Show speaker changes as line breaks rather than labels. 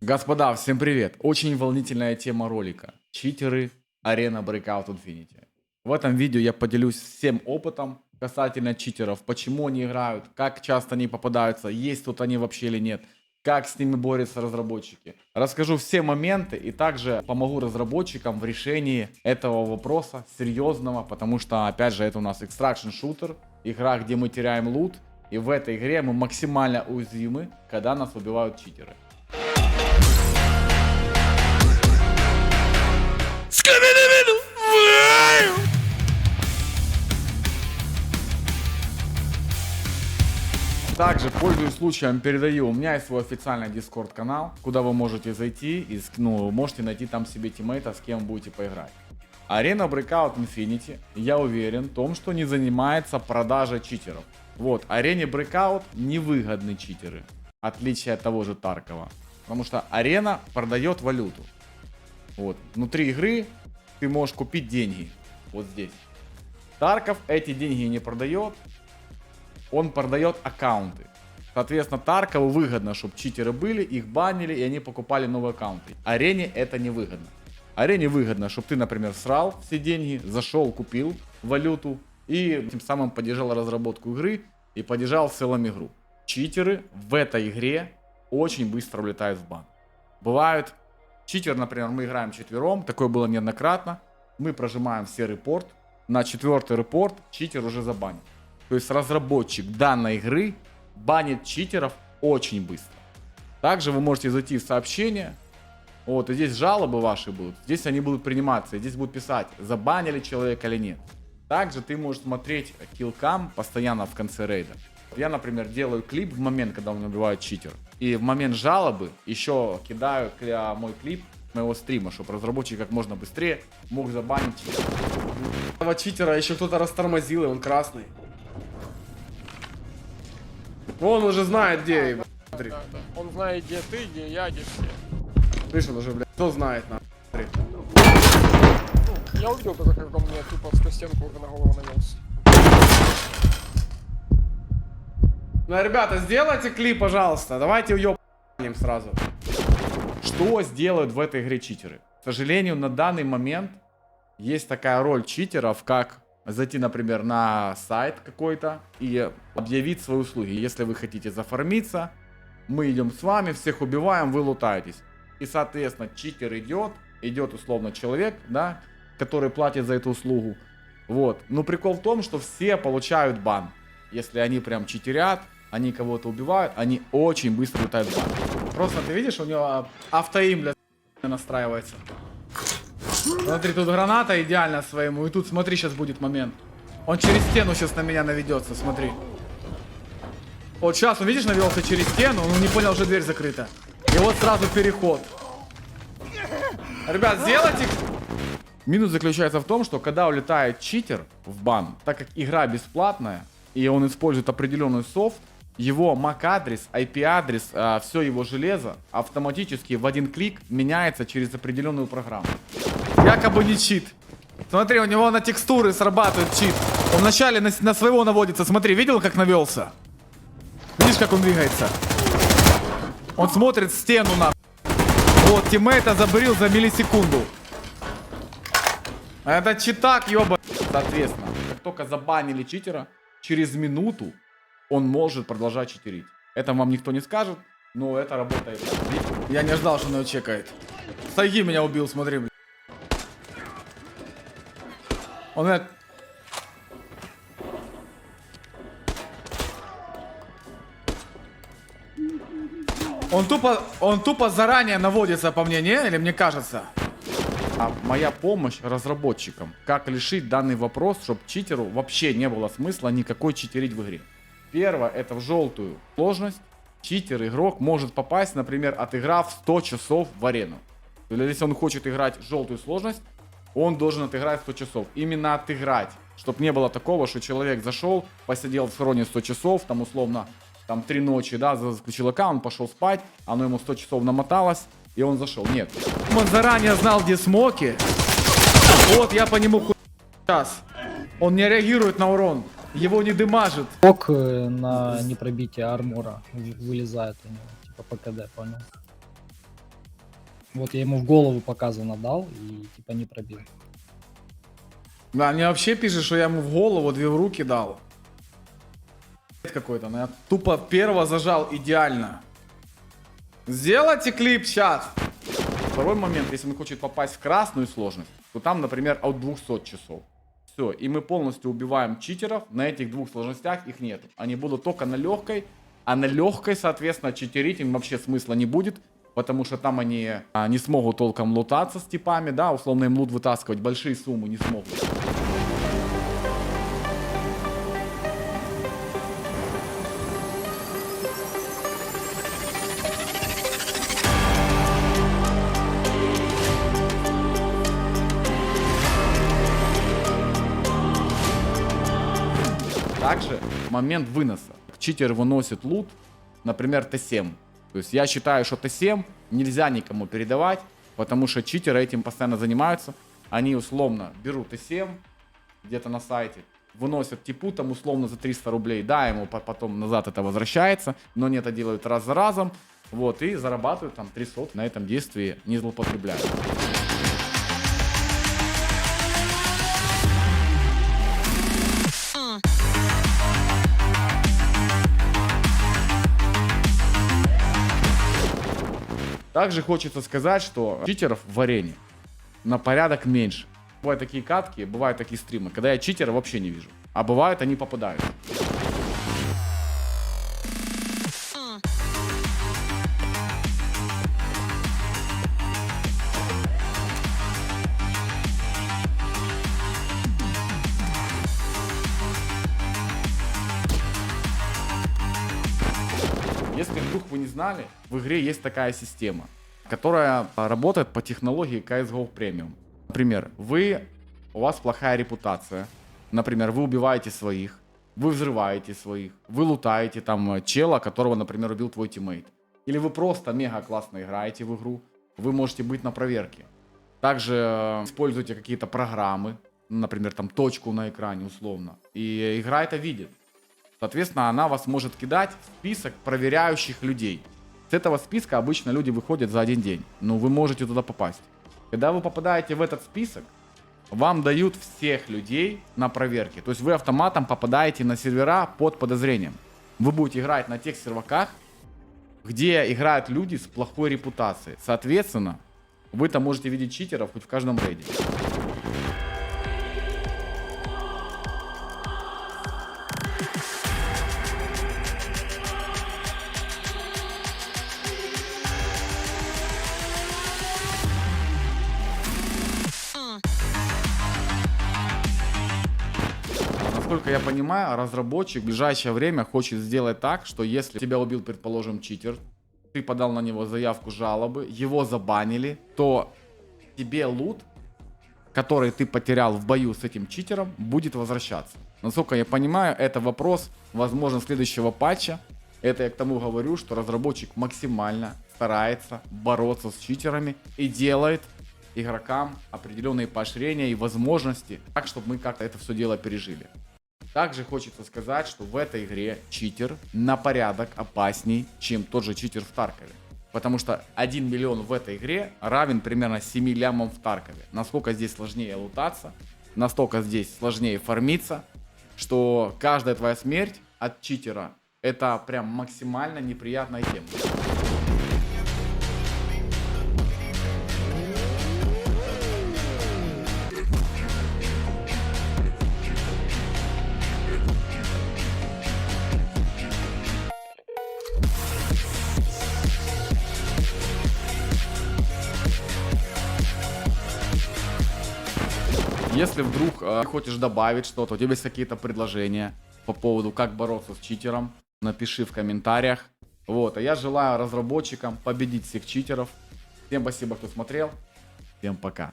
Господа, всем привет! Очень волнительная тема ролика. Читеры Arena Breakout Infinity. В этом видео я поделюсь всем опытом касательно читеров, почему они играют, как часто они попадаются, есть тут они вообще или нет, как с ними борются разработчики. Расскажу все моменты и также помогу разработчикам в решении этого вопроса серьезного, потому что, опять же, это у нас Extraction Shooter, игра, где мы теряем лут, и в этой игре мы максимально уязвимы, когда нас убивают читеры. Также, пользуясь случаем, передаю, у меня есть свой официальный Discord канал, куда вы можете зайти и можете найти там себе тиммейта, с кем будете поиграть. Arena Breakout Infinity, я уверен в том, что не занимается продажей читеров. Вот, Арене Breakout невыгодны читеры, в отличие от того же Таркова. Потому что Арена продает валюту. Вот, внутри игры ты можешь купить деньги. Вот здесь. Тарков эти деньги не продает. Он продает аккаунты. Соответственно, Таркову выгодно, чтобы читеры были, их банили, и они покупали новые аккаунты. Арене это не выгодно. Арене выгодно, чтобы ты, например, срал все деньги, зашел, купил валюту, и тем самым поддержал разработку игры и поддержал в целом игру. Читеры в этой игре очень быстро улетают в бан. Бывают, читер, например, мы играем четвером, такое было неоднократно, мы прожимаем все репорт, на четвертый репорт читер уже забанен. То есть разработчик данной игры банит читеров очень быстро. Также вы можете зайти в сообщения. Вот, и здесь жалобы ваши будут. Здесь они будут приниматься. И здесь будут писать, забанили человека или нет. Также ты можешь смотреть киллкам постоянно в конце рейда. Я, например, делаю клип в момент, когда у меня убивают читер. И в момент жалобы еще кидаю мой клип моего стрима, чтобы разработчик как можно быстрее мог забанить читера.
Этого читера еще кто-то растормозил, и он красный. Он уже знает, где. Смотри.
Да. Он знает, где ты, где я, где все.
Видишь, он уже, блядь, кто знает, на. Смотри.
Я увидел только, как он мне тупо в стенку уже на голову навелся.
Ну, ребята, сделайте клип, пожалуйста. Давайте уебанем сразу.
Что сделают в этой игре читеры? К сожалению, на данный момент есть такая роль читеров, как зайти, например, на сайт какой-то и объявить свои услуги. Если вы хотите зафармиться, мы идем с вами, всех убиваем, вы лутаетесь. И, соответственно, читер идет условно человек, да, который платит за эту услугу. Вот. Но прикол в том, что все получают бан. Если они прям читерят, они кого-то убивают, они очень быстро летают в бан.
Просто ты видишь, у него автоим, блядь, настраивается. Смотри, тут граната идеально своему. И тут, смотри, сейчас будет момент. Он через стену сейчас на меня наведется, смотри. Вот сейчас, он, видишь, навелся через стену, он не понял, что дверь закрыта. И вот сразу переход. Ребят, сделайте...
Минус заключается в том, что когда улетает читер в бан, так как игра бесплатная, и он использует определенный софт, его MAC-адрес, IP-адрес, все его железо автоматически в один клик меняется через определенную программу.
Якобы не чит. Смотри, у него на текстуры срабатывает чит. Он вначале на своего наводится. Смотри, видел, как навелся? Видишь, как он двигается? Он смотрит в стену, на. Вот, тиммейта забрил за миллисекунду. Это читак, ёба.
Соответственно, как только забанили читера, через минуту он может продолжать читерить. Это вам никто не скажет, но это работает.
Я не ждал, что он его чекает. Сайги меня убил, смотри, блядь. Он это... Он тупо заранее наводится по мне, не? Или мне кажется?
А моя помощь разработчикам, как решить данный вопрос, чтобы читеру вообще не было смысла никакой читерить в игре. Первое, это в желтую сложность. Читер, игрок может попасть, например, отыграв 100 часов в арену. Или если он хочет играть в желтую сложность, он должен отыграть 100 часов. Именно отыграть. Чтобы не было такого, что человек зашел, посидел в схроне 100 часов, там условно, там 3 ночи, да, заключил аккаунт, пошел спать, оно ему 100 часов намоталось, и он зашел. Нет.
Он заранее знал, где смоки. Вот, я по нему сейчас. Он не реагирует на урон. Его не дымажит.
Ок на непробитие армора вылезает у него, типа ПКД, понял? Вот я ему в голову показано дал и типа не пробил.
Да, мне вообще пишет, что я ему в голову 2 в руки дал. Какой-то, но я тупо первого зажал идеально. Сделайте клип сейчас. Второй момент, если он хочет попасть в красную сложность, то там, например, от 200 часов. Все, и мы полностью убиваем читеров. На этих 2 сложностях их нет. Они будут только на легкой, а на легкой, соответственно, читерить им вообще смысла не будет, потому что там они не смогут толком лутаться с типами, да, условно им лут вытаскивать, большие суммы не смогут. Также момент выноса. Читер выносит лут, например, Т7. То есть я считаю, что Т7 нельзя никому передавать, потому что читеры этим постоянно занимаются. Они условно берут Т7 где-то на сайте, выносят типу там условно за 300 рублей. Да, ему потом назад это возвращается, но они это делают раз за разом. Вот, и зарабатывают там 300 на этом действии, не злоупотребляют. Также хочется сказать, что читеров в арене на порядок меньше. Бывают такие катки, бывают такие стримы, когда я читера вообще не вижу. А бывает, они попадают. Если вдруг вы не знали, в игре есть такая система, которая работает по технологии CSGO Premium. Например, у вас плохая репутация. Например, вы убиваете своих, вы взрываете своих, вы лутаете там чела, которого, например, убил твой тиммейт. Или вы просто мега классно играете в игру, вы можете быть на проверке. Также используйте какие-то программы, например, там точку на экране условно, и игра это видит. Соответственно, она вас может кидать в список проверяющих людей. С этого списка обычно люди выходят за один день, но вы можете туда попасть. Когда вы попадаете в этот список, вам дают всех людей на проверке. То есть вы автоматом попадаете на сервера под подозрением. Вы будете играть на тех серваках, где играют люди с плохой репутацией. Соответственно, вы там можете видеть читеров хоть в каждом рейде. Насколько я понимаю, разработчик в ближайшее время хочет сделать так, что если тебя убил, предположим, читер, ты подал на него заявку жалобы, его забанили, то тебе лут, который ты потерял в бою с этим читером, будет возвращаться. Насколько я понимаю, это вопрос, возможно, следующего патча. Это я к тому говорю, что разработчик максимально старается бороться с читерами и делает игрокам определенные поощрения и возможности, так, чтобы мы как-то это все дело пережили. Также хочется сказать, что в этой игре читер на порядок опасней, чем тот же читер в Таркове. Потому что 1 миллион в этой игре равен примерно 7 лямам в Таркове. Насколько здесь сложнее лутаться, настолько здесь сложнее фармиться, что каждая твоя смерть от читера это прям максимально неприятная тема. Если вдруг хочешь добавить что-то, у тебя есть какие-то предложения по поводу, как бороться с читером, напиши в комментариях. Вот, а я желаю разработчикам победить всех читеров. Всем спасибо, кто смотрел. Всем пока.